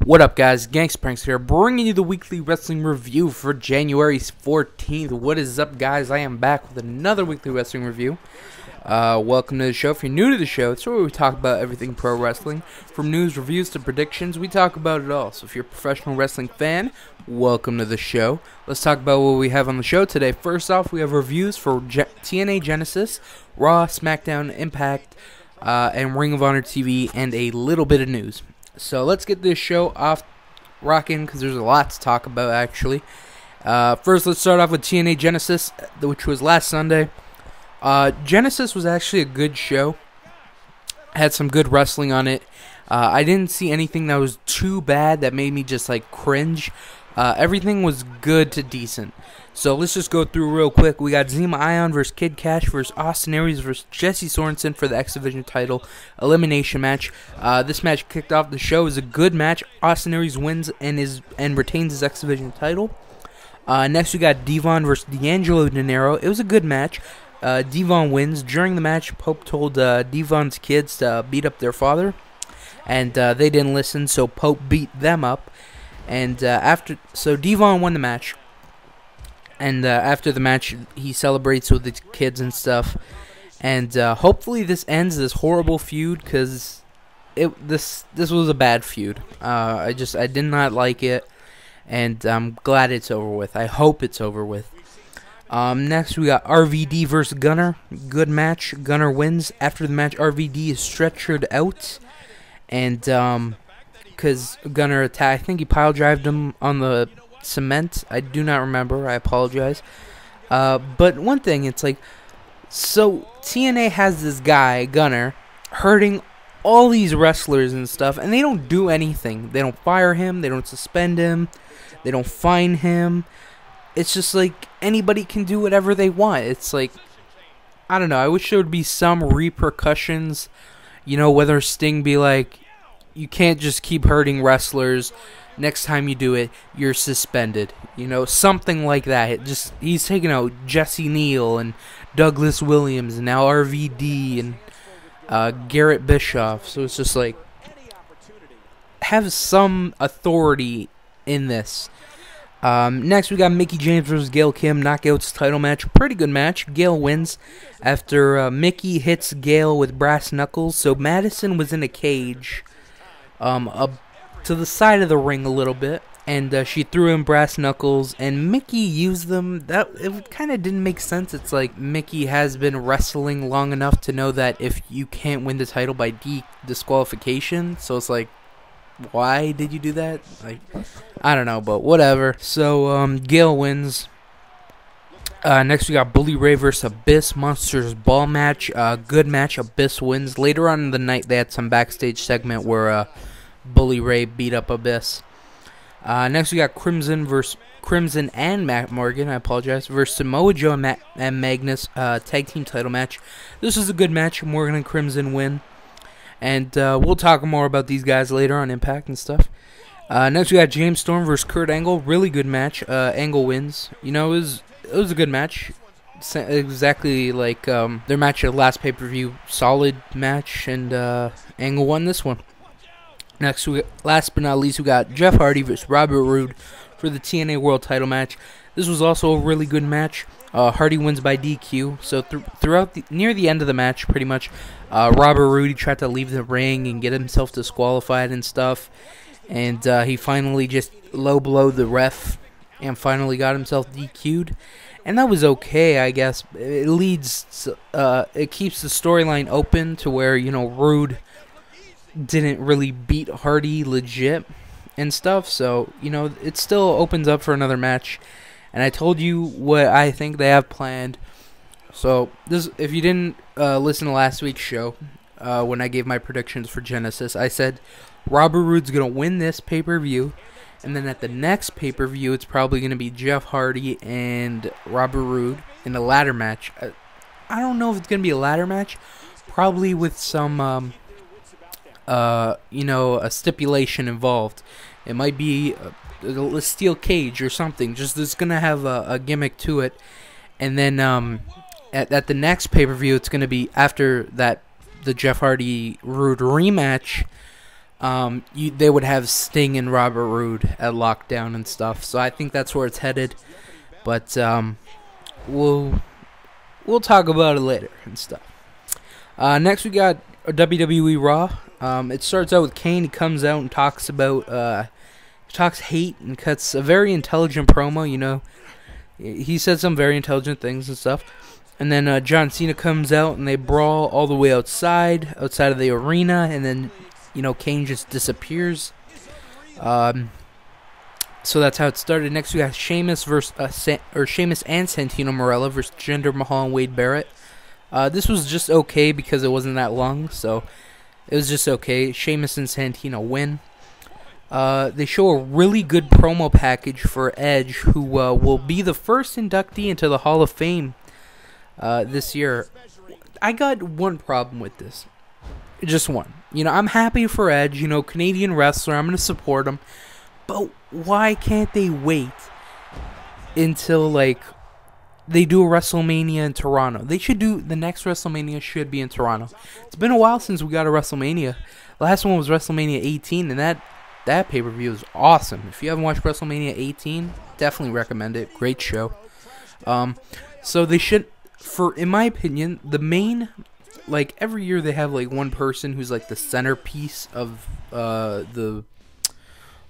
What up, guys? GangstaPranksta here, bringing you the weekly wrestling review for January 14th. What is up, guys? I am back with another weekly wrestling review. Welcome to the show. If you're new to the show, it's where we talk about everything pro wrestling. From news, reviews, to predictions, we talk about it all. So if you're a professional wrestling fan, welcome to the show. Let's talk about what we have on the show today. First off, we have reviews for TNA Genesis, RAW, SmackDown, Impact, and Ring of Honor TV, and a little bit of news. So let's get this show off rocking because there's a lot to talk about, actually. First, let's start off with TNA Genesis, which was last Sunday. Genesis was actually a good show. Had some good wrestling on it. I didn't see anything that was too bad that made me just like cringe. Everything was good to decent. So let's just go through real quick. We got Zema Ion versus Kid Cash versus Austin Aries versus Jesse Sorensen for the X Division title elimination match. This match kicked off the show. It was a good match. Austin Aries wins and retains his X Division title. Next we got Devon versus D'Angelo De Niro. It was a good match. Devon wins. During the match, Pope told Devon's kids to beat up their father, and they didn't listen, so Pope beat them up. And so Devon won the match. And after the match, he celebrates with the kids and stuff. And hopefully this ends this horrible feud, because this was a bad feud. I did not like it, and I'm glad it's over with. I hope it's over with. Next, we got RVD versus Gunner. Good match. Gunner wins. After the match, RVD is stretchered out. And because Gunner attacked, I think he pile drived him on the cement. I do not remember. I apologize. But one thing, it's like, so TNA has this guy, Gunner, hurting all these wrestlers and stuff, and they don't do anything. They don't fire him. They don't suspend him. They don't fine him. It's just like anybody can do whatever they want. It's like, I don't know. I wish there would be some repercussions. You know, whether Sting be like, you can't just keep hurting wrestlers. Next time you do it, you're suspended. You know, something like that. He's taking out Jesse Neal and Douglas Williams and now RVD and Garrett Bischoff. So it's just like, have some authority in this. Next, we got Mickie James versus Gail Kim, Knockouts title match. Pretty good match. Gail wins after Mickie hits Gail with brass knuckles. So Madison was in a cage to the side of the ring a little bit, and she threw in brass knuckles, and Mickie used them. It kind of didn't make sense. It's like Mickie has been wrestling long enough to know that if you can't win the title by disqualification, so it's like, why did you do that? Like, I don't know, but whatever. So Gail wins. Next we got Bully Ray versus Abyss, Monsters Ball match. Good match. Abyss wins. Later on in the night, they had some backstage segment where Bully Ray beat up Abyss. Next we got Crimson and Matt Morgan, I apologize, versus Samoa Joe and Magnus, tag team title match. This was a good match. Morgan and Crimson win. And we'll talk more about these guys later on Impact and stuff. Next we got James Storm versus Kurt Angle. Really good match. Angle wins. You know, it was a good match. Exactly like their match at the last pay-per-view. Solid match, and Angle won this one. Next, last but not least, we got Jeff Hardy versus Robert Roode for the TNA World Title match. This was also a really good match. Hardy wins by DQ. So near the end of the match, pretty much, Robert Roode tried to leave the ring and get himself disqualified and stuff, and he finally just low-blowed the ref and finally got himself DQ'd. And that was okay, I guess. It keeps the storyline open to where, you know, Roode didn't really beat Hardy legit and stuff, so, you know, it still opens up for another match. And I told you what I think they have planned. So if you didn't listen to last week's show, when I gave my predictions for Genesis, I said Robert Roode's gonna win this pay-per-view, and then at the next pay-per-view it's probably gonna be Jeff Hardy and Robert Roode in a ladder match. I don't know if it's gonna be a ladder match, probably with some you know, a stipulation involved. It might be a steel cage or something. Just it's gonna have a gimmick to it. And then at the next pay-per-view, it's gonna be after that the Jeff Hardy Roode rematch. they would have Sting and Robert Roode at Lockdown and stuff. So I think that's where it's headed. But we'll talk about it later and stuff. Next we got WWE RAW. It starts out with Kane. He comes out and talks about talks hate and cuts a very intelligent promo. You know, he said some very intelligent things and stuff. And then John Cena comes out and they brawl all the way outside of the arena, and then Kane just disappears. So that's how it started. Next we got Sheamus Sheamus and Santino Marella versus Jinder Mahal and Wade Barrett. This was just okay because it wasn't that long, so it was just okay. Sheamus and Santino win. They show a really good promo package for Edge, who will be the first inductee into the Hall of Fame this year. I got one problem with this. Just one. I'm happy for Edge, Canadian wrestler. I'm going to support him. But why can't they wait until, they do a WrestleMania in Toronto? They should do, the next WrestleMania should be in Toronto. It's been a while since we got a WrestleMania. The last one was WrestleMania 18, and that pay-per-view is awesome. If you haven't watched WrestleMania 18, definitely recommend it. Great show. So they should, in my opinion, the main, every year they have, one person who's, the centerpiece of the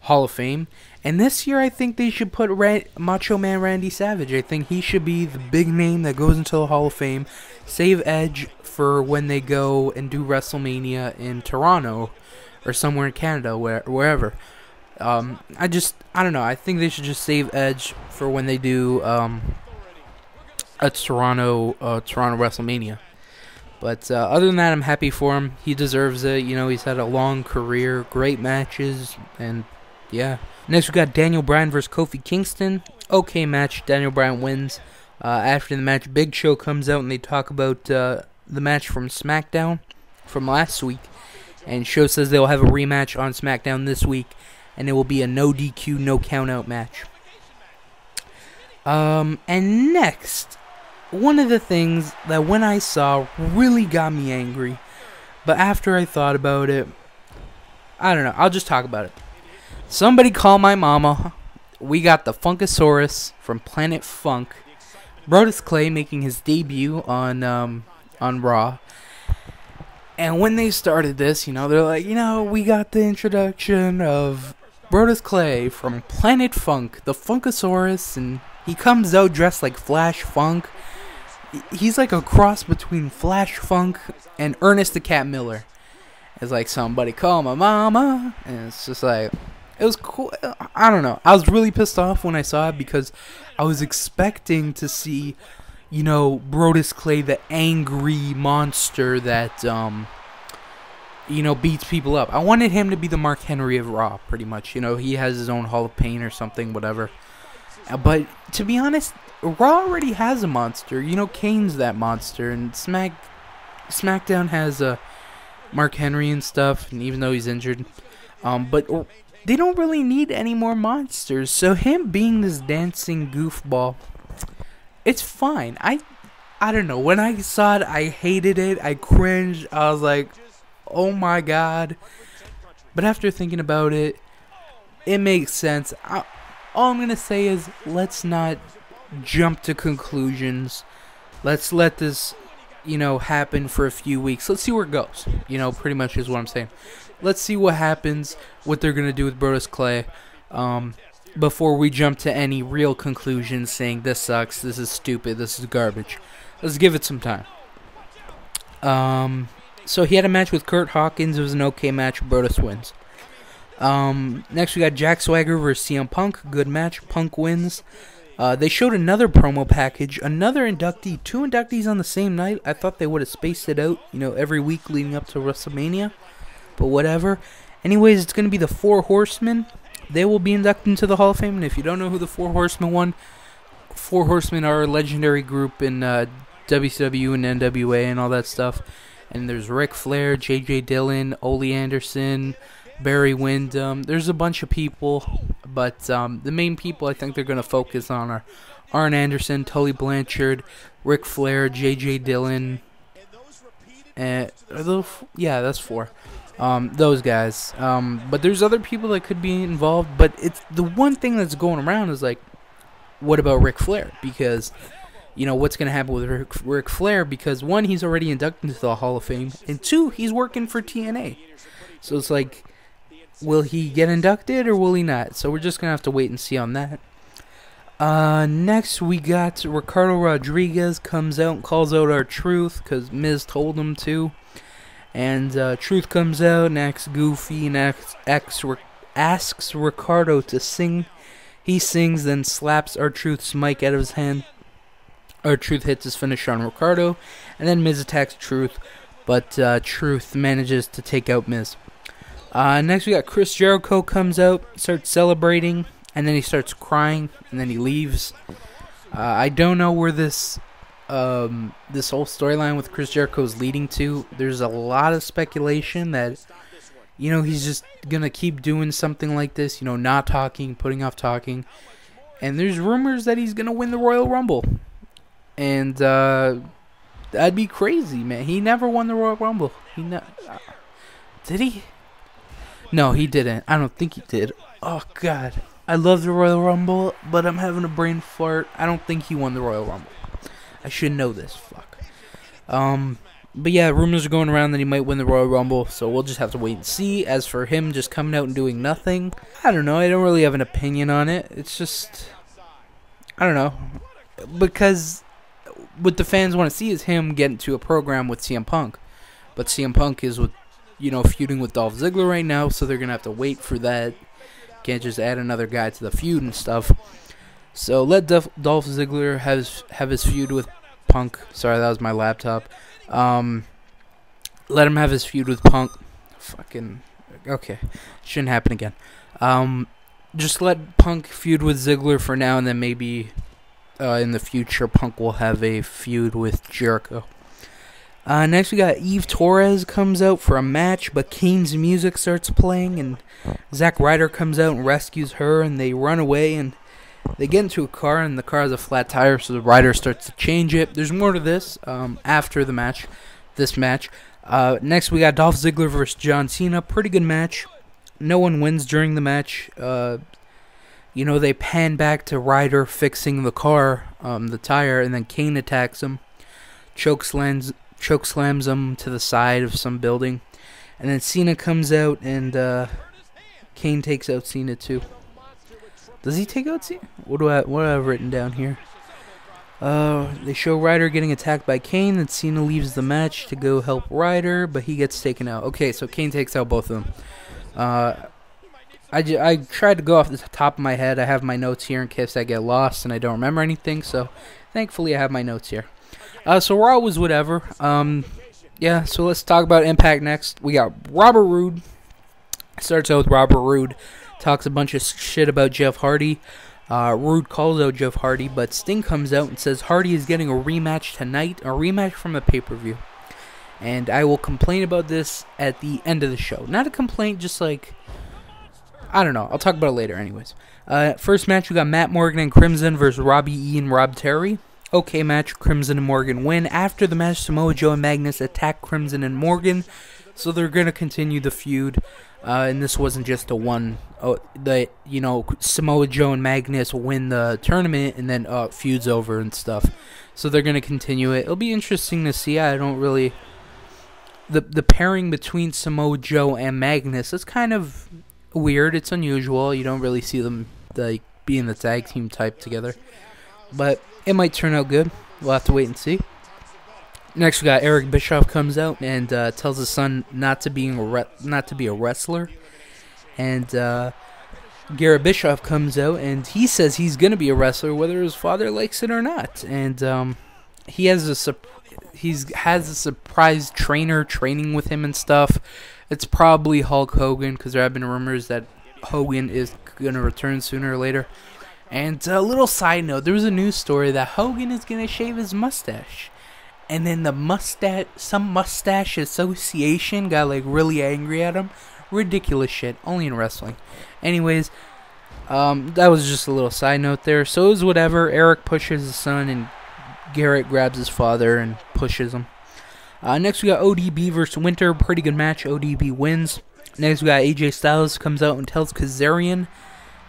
Hall of Fame. And this year I think they should put Macho Man Randy Savage. I think he should be the big name that goes into the Hall of Fame. Save Edge for when they go and do WrestleMania in Toronto or somewhere in Canada, wherever. I don't know. I think they should just save Edge for when they do a Toronto WrestleMania. But other than that, I'm happy for him. He deserves it. He's had a long career, great matches, and yeah. Next, we got Daniel Bryan versus Kofi Kingston. Okay match. Daniel Bryan wins. After the match, Big Show comes out and they talk about the match from SmackDown from last week. And Show says they'll have a rematch on SmackDown this week, and it will be a no DQ, no countout match. And next, one of the things that when I saw really got me angry, but after I thought about it, I don't know, I'll just talk about it. Somebody call my mama. We got the Funkasaurus from Planet Funk, Brodus Clay, making his debut on Raw. And when they started this, they're like, we got the introduction of Brodus Clay from Planet Funk, the Funkasaurus, and he comes out dressed like Flash Funk. He's like a cross between Flash Funk and Ernest the Cat Miller. It's like, somebody call my mama. And it's just like, it was cool. I don't know. I was really pissed off when I saw it because I was expecting to see, Brodus Clay, the angry monster that, beats people up. I wanted him to be the Mark Henry of Raw, pretty much. He has his own Hall of Pain or something, whatever. But to be honest, Raw already has a monster. Kane's that monster, and SmackDown has Mark Henry and stuff, and even though he's injured, but they don't really need any more monsters. So him being this dancing goofball, it's fine. I don't know. When I saw it, I hated it. I cringed. I was like, oh my god. But after thinking about it, it makes sense. All I'm going to say is, let's not jump to conclusions. Let's let this, happen for a few weeks. Let's see where it goes. Pretty much is what I'm saying. Let's see what happens, what they're going to do with Brodus Clay, before we jump to any real conclusions saying this sucks, this is stupid, this is garbage. Let's give it some time. So he had a match with Kurt Hawkins. It was an okay match. Brodus wins. Next we got Jack Swagger versus CM Punk. Good match. Punk wins. They showed another promo package. Another inductee. 2 inductees on the same night. I thought they would have spaced it out, every week leading up to WrestleMania. But whatever. Anyways, it's going to be the 4 Horsemen. They will be inducted into the Hall of Fame. And if you don't know who the 4 Horsemen won, 4 Horsemen are a legendary group in WCW and NWA and all that stuff. And there's Ric Flair, J.J. Dillon, Ole Anderson, Barry Windham. There's a bunch of people, but the main people I think they're going to focus on are Arn Anderson, Tully Blanchard, Ric Flair, J.J. Dillon, and yeah, that's 4. Those guys. But there's other people that could be involved. But it's the one thing that's going around is like, what about Ric Flair? Because, you know, what's going to happen with Ric Flair? Because, one, he's already inducted into the Hall of Fame. And, two, he's working for TNA. So it's like, will he get inducted or will he not? So we're just going to have to wait and see on that. Next we got Ricardo Rodriguez comes out and calls out R-Truth because Miz told him to. And Truth comes out and acts goofy and asks Ricardo to sing. He sings, then slaps R-Truth's mic out of his hand. R-Truth hits his finisher on Ricardo, and then Miz attacks Truth, but Truth manages to take out Miz. Next we got Chris Jericho comes out, starts celebrating, and then he starts crying, and then he leaves. I don't know where this whole storyline with Chris Jericho is leading to. There's a lot of speculation that, you know, he's just going to keep doing something like this, you know, not talking, putting off talking. And there's rumors that he's going to win the Royal Rumble. And that'd be crazy, man. He never won the Royal Rumble. Did he? No, he didn't. I don't think he did. Oh, God. I love the Royal Rumble, but I'm having a brain fart. I don't think he won the Royal Rumble. I should know this. Fuck. But yeah, rumors are going around that he might win the Royal Rumble, so we'll just have to wait and see. As for him just coming out and doing nothing, I don't know. I don't really have an opinion on it. It's just, I don't know. Because what the fans want to see is him get into a program with CM Punk. But CM Punk is with, you know, feuding with Dolph Ziggler right now, so they're going to have to wait for that. Can't just add another guy to the feud and stuff. So let Dolph Ziggler have his feud with Punk. Sorry, that was my laptop. Let him have his feud with Punk. Fucking okay, shouldn't happen again. Just let Punk feud with Ziggler for now, and then maybe in the future Punk will have a feud with Jericho. Next we got Eve Torres comes out for a match, but Kane's music starts playing, and Zack Ryder comes out and rescues her, and they run away, and they get into a car, and the car has a flat tire, so the Ryder starts to change it. There's more to this after the match, this match. Next we got Dolph Ziggler versus John Cena. Pretty good match. No one wins during the match. You know, they pan back to Ryder fixing the car, the tire, and then Kane attacks him, chokeslams him to the side of some building, and then Cena comes out, and Kane takes out Cena too. Does he take out Cena? What do I have written down here? They show Ryder getting attacked by Kane, and Cena leaves the match to go help Ryder, but he gets taken out. Okay, so Kane takes out both of them. I tried to go off the top of my head. I have my notes here in case I get lost and I don't remember anything, so thankfully I have my notes here. So Raw was whatever. Yeah, so let's talk about Impact next. We got Robert Roode. Starts out with Robert Roode. Talks a bunch of shit about Jeff Hardy. Roode calls out Jeff Hardy, but Sting comes out and says Hardy is getting a rematch tonight, a rematch from a pay-per-view. And I will complain about this at the end of the show. Not a complaint, just like, I don't know. I'll talk about it later anyways. First match, we got Matt Morgan and Crimson versus Robbie E and Rob Terry. Okay match, Crimson and Morgan win. After the match, Samoa Joe and Magnus attack Crimson and Morgan, so they're going to continue the feud. And this wasn't just a one, Samoa Joe and Magnus win the tournament and then feud's over and stuff. So they're going to continue it. It'll be interesting to see. I don't really, the pairing between Samoa Joe and Magnus is kind of weird. It's unusual. You don't really see them like being the tag team type together. But it might turn out good. We'll have to wait and see. Next, we got Eric Bischoff comes out and tells his son not to be a wrestler. And Garrett Bischoff comes out and he says he's gonna be a wrestler whether his father likes it or not. And he has a surprise trainer training with him and stuff. It's probably Hulk Hogan because there have been rumors that Hogan is gonna return sooner or later. And a little side note, there was a news story that Hogan is gonna shave his mustache. And then some mustache association got like really angry at him. Ridiculous shit. Only in wrestling. Anyways, that was just a little side note there. So it was whatever. Eric pushes his son and Garrett grabs his father and pushes him. Next we got ODB versus Winter. Pretty good match. ODB wins. Next we got AJ Styles comes out and tells Kazarian,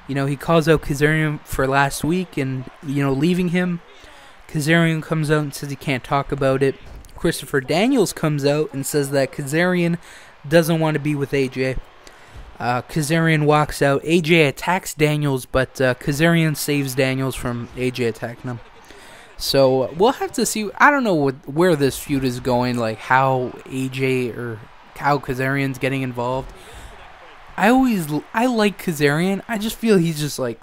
he calls out Kazarian for last week and, leaving him. Kazarian comes out and says he can't talk about it. Christopher Daniels comes out and says that Kazarian doesn't want to be with AJ. Kazarian walks out. AJ attacks Daniels, but Kazarian saves Daniels from AJ attacking him. So we'll have to see. I don't know where this feud is going, like how AJ or how Kazarian's getting involved. I like Kazarian. I just feel he's just like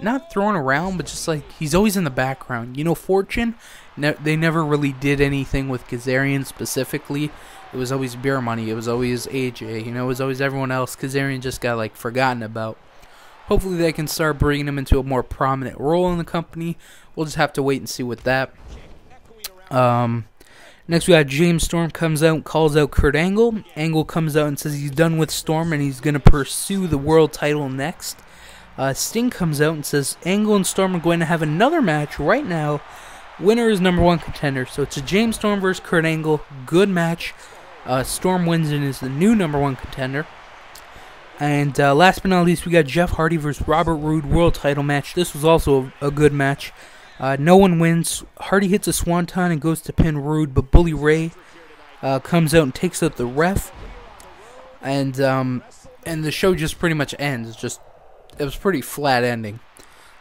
not thrown around, but just like he's always in the background. Fortune, they never really did anything with Kazarian specifically. It was always Beer Money. It was always AJ. It was always everyone else. Kazarian just got like forgotten about. Hopefully they can start bringing him into a more prominent role in the company. We'll just have to wait and see with that. Next we got James Storm comes out and calls out Kurt Angle. Angle comes out and says he's done with Storm and he's going to pursue the world title next. Sting comes out and says Angle and Storm are going to have another match right now. Winner is #1 contender. So it's a James Storm versus Kurt Angle. Good match. Storm wins and is the new #1 contender. And last but not least, we got Jeff Hardy versus Robert Roode world title match. This was also a good match. No one wins. Hardy hits a swanton and goes to pin Roode, but Bully Ray comes out and takes out the ref. And the show just pretty much ends. It was pretty flat ending.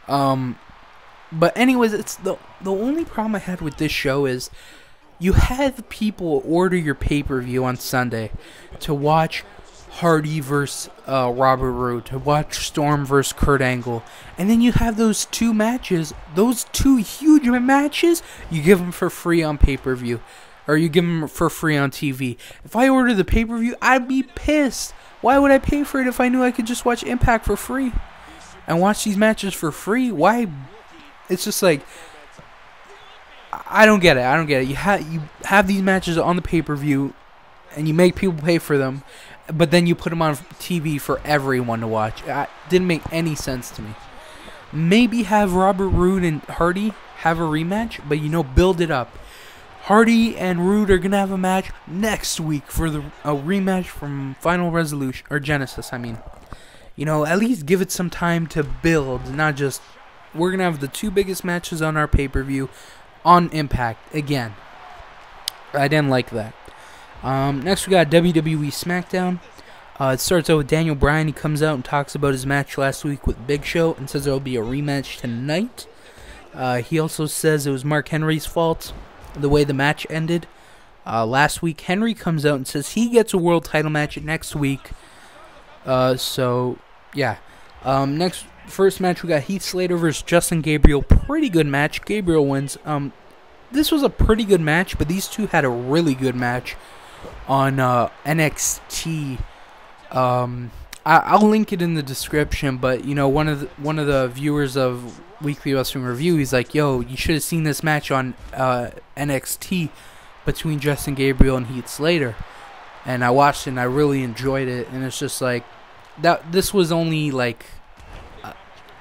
But anyways, it's the only problem I had with this show is you had people order your pay-per-view on Sunday to watch Hardy versus Robert Roode, to watch Storm versus Kurt Angle, and then you have those two matches, those two huge matches, you give them for free on pay-per-view, or you give them for free on TV. If I ordered the pay-per-view, I'd be pissed. Why would I pay for it if I knew I could just watch Impact for free and watch these matches for free? Why? It's just like, I don't get it. You have these matches on the pay-per-view, and you make people pay for them, but then you put them on TV for everyone to watch. It didn't make any sense to me. Maybe have Robert Roode and Hardy have a rematch, but build it up. Hardy and Roode are going to have a match next week for a rematch from Final Resolution, or Genesis, I mean. At least give it some time to build, not just, we're going to have the two biggest matches on our pay-per-view on Impact again. I didn't like that. Next we got WWE SmackDown. It starts out with Daniel Bryan. He comes out and talks about his match last week with Big Show and says there will be a rematch tonight. He also says it was Mark Henry's fault, the way the match ended last week. Henry comes out and says he gets a world title match next week. Next first match we got Heath Slater versus Justin Gabriel. Pretty good match. Gabriel wins. This was a pretty good match, but these two had a really good match on NXT. I'll link it in the description, but one of the viewers of Weekly Wrestling Review, he's like, yo, you should have seen this match on NXT between Justin Gabriel and Heath Slater. And I watched it and I really enjoyed it, and it's just like this was only like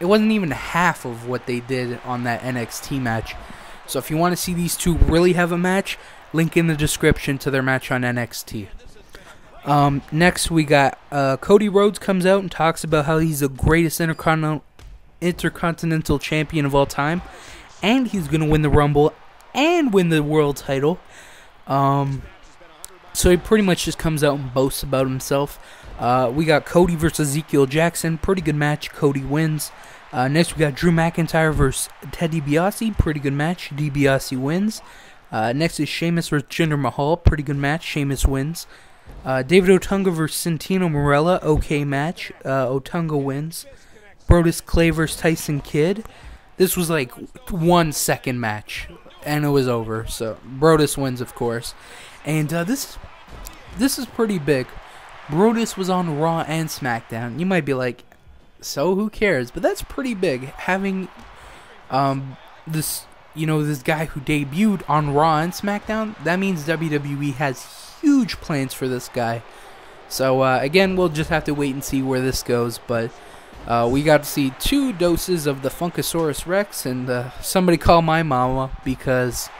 it wasn't even half of what they did on that NXT match. So if you want to see these two really have a match, link in the description to their match on NXT. Next we got Cody Rhodes comes out and talks about how he's the greatest intercontinental champion of all time, and he's going to win the Rumble and win the world title. So he pretty much just comes out and boasts about himself. We got Cody versus Ezekiel Jackson. Pretty good match. Cody wins. Next we got Drew McIntyre versus Ted DiBiase. Pretty good match. DiBiase wins. Next is Sheamus versus Jinder Mahal. Pretty good match. Sheamus wins. David Otunga versus Santino Marella. Okay match. Otunga wins. Brodus Clay versus Tyson Kidd. This was like 1 second match, and it was over. So Brodus wins, of course. And this is pretty big. Brodus was on Raw and SmackDown. You might be like, so who cares? But that's pretty big. Having this guy who debuted on Raw and SmackDown, that means WWE has huge plans for this guy. So again, we'll just have to wait and see where this goes. But we got to see 2 doses of the Funkasaurus Rex, and somebody call my mama, because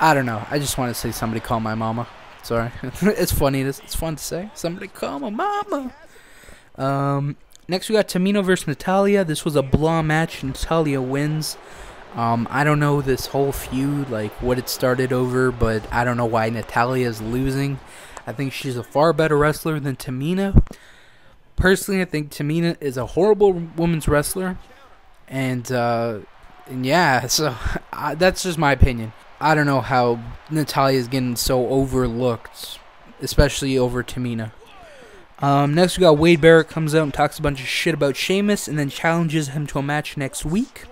I don't know. I just want to say somebody call my mama. Sorry. It's funny. It's fun to say. Somebody call my mama. Next we got Tamina versus Natalya. This was a blowout match. Natalya wins. I don't know this whole feud, like what it started over, but I don't know why Natalya is losing. I think she's a far better wrestler than Tamina. Personally, I think Tamina is a horrible women's wrestler. And yeah, so that's just my opinion. I don't know how Natalya is getting so overlooked, especially over Tamina. Next we got Wade Barrett comes out and talks a bunch of shit about Sheamus and then challenges him to a match next week.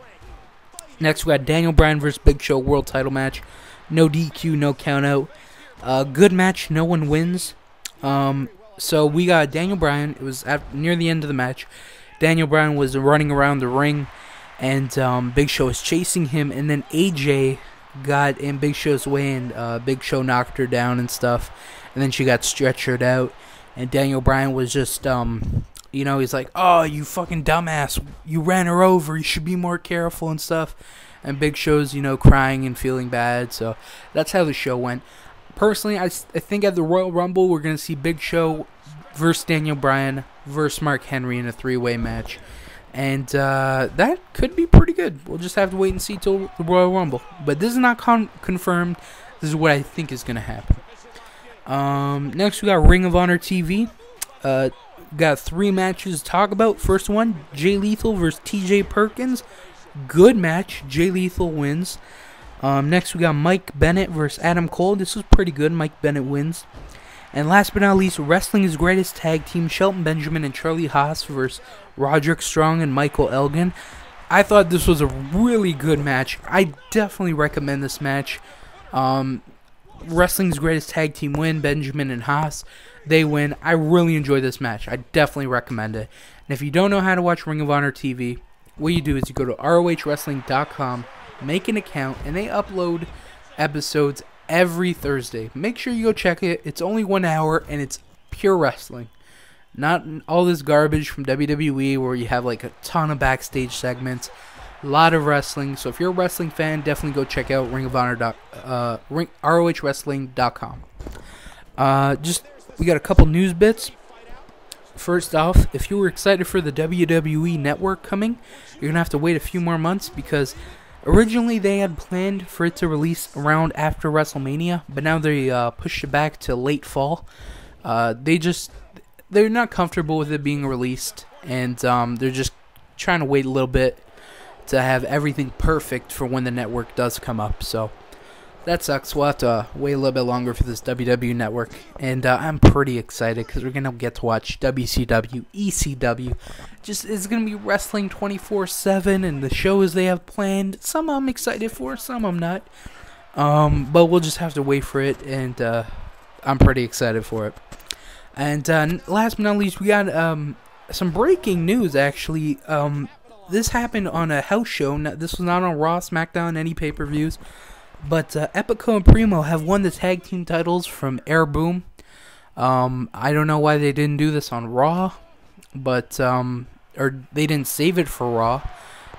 Next we got Daniel Bryan versus Big Show world title match. No DQ, no count out. Good match, no one wins. So we got Daniel Bryan. It was near the end of the match. Daniel Bryan was running around the ring and Big Show was chasing him, and then AJ got in Big Show's way and Big Show knocked her down and stuff, and then she got stretchered out. And Daniel Bryan was just, he's like, oh, you fucking dumbass. You ran her over. You should be more careful and stuff. And Big Show's, crying and feeling bad. So that's how the show went. Personally, I think at the Royal Rumble, we're going to see Big Show versus Daniel Bryan versus Mark Henry in a three-way match. And that could be pretty good. We'll just have to wait and see till the Royal Rumble. But this is not confirmed. This is what I think is going to happen. Next we got Ring of Honor TV. Got 3 matches to talk about. First one, Jay Lethal versus TJ Perkins. Good match. Jay Lethal wins. Next we got Mike Bennett versus Adam Cole. This was pretty good. Mike Bennett wins. And last but not least, Wrestling's Greatest Tag Team, Shelton Benjamin and Charlie Haas versus Roderick Strong and Michael Elgin. I thought this was a really good match. I definitely recommend this match. Wrestling's Greatest Tag Team win, Benjamin and Haas. They win. I really enjoyed this match. I definitely recommend it. And if you don't know how to watch Ring of Honor TV, what you do is you go to ROHWrestling.com, make an account, and they upload episodes every Thursday. Make sure you go check it. It's only 1 hour, and it's pure wrestling. Not all this garbage from WWE where you have like a ton of backstage segments. A lot of wrestling. So if you're a wrestling fan, definitely go check out ROHWrestling.com. We got a couple news bits. First off, if you were excited for the WWE Network coming, you're going to have to wait a few more months because originally they had planned for it to release around after WrestleMania, but now they pushed it back to late fall. They're not comfortable with it being released, and they're just trying to wait a little bit to have everything perfect for when the network does come up. So that sucks. We'll have to wait a little bit longer for this WWE Network. And I'm pretty excited because we're going to get to watch WCW, ECW. It's going to be wrestling 24/7 and the shows they have planned. Some I'm excited for, some I'm not. But we'll just have to wait for it, and I'm pretty excited for it. And last but not least, we got some breaking news, actually. This happened on a house show. This was not on Raw, SmackDown, any pay-per-views. But Epico and Primo have won the tag team titles from Air Boom. I don't know why they didn't do this on Raw, but or they didn't save it for Raw.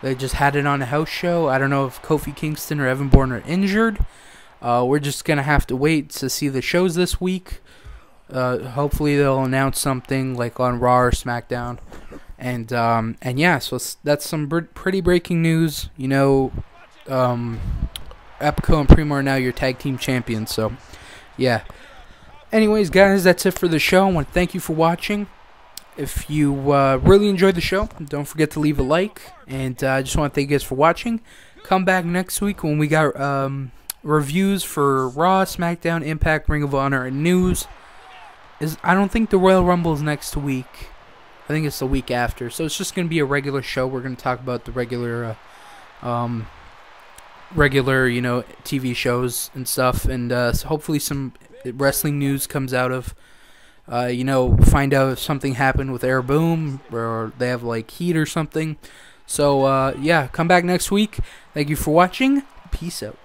They just had it on a house show. I don't know if Kofi Kingston or Evan Bourne are injured. We're just gonna have to wait to see the shows this week. Hopefully they'll announce something like on Raw or SmackDown. And yeah, so that's some pretty breaking news. Epico and Primo are now your tag team champions. So, yeah. Anyways, guys, that's it for the show. I want to thank you for watching. If you really enjoyed the show, don't forget to leave a like. And I just want to thank you guys for watching. Come back next week when we got reviews for Raw, SmackDown, Impact, Ring of Honor, and news. I don't think the Royal Rumble is next week. I think it's the week after. So it's just going to be a regular show. We're going to talk about the regular, TV shows and stuff. And so hopefully some wrestling news comes out of, find out if something happened with Air Boom or they have like heat or something. So, yeah, come back next week. Thank you for watching. Peace out.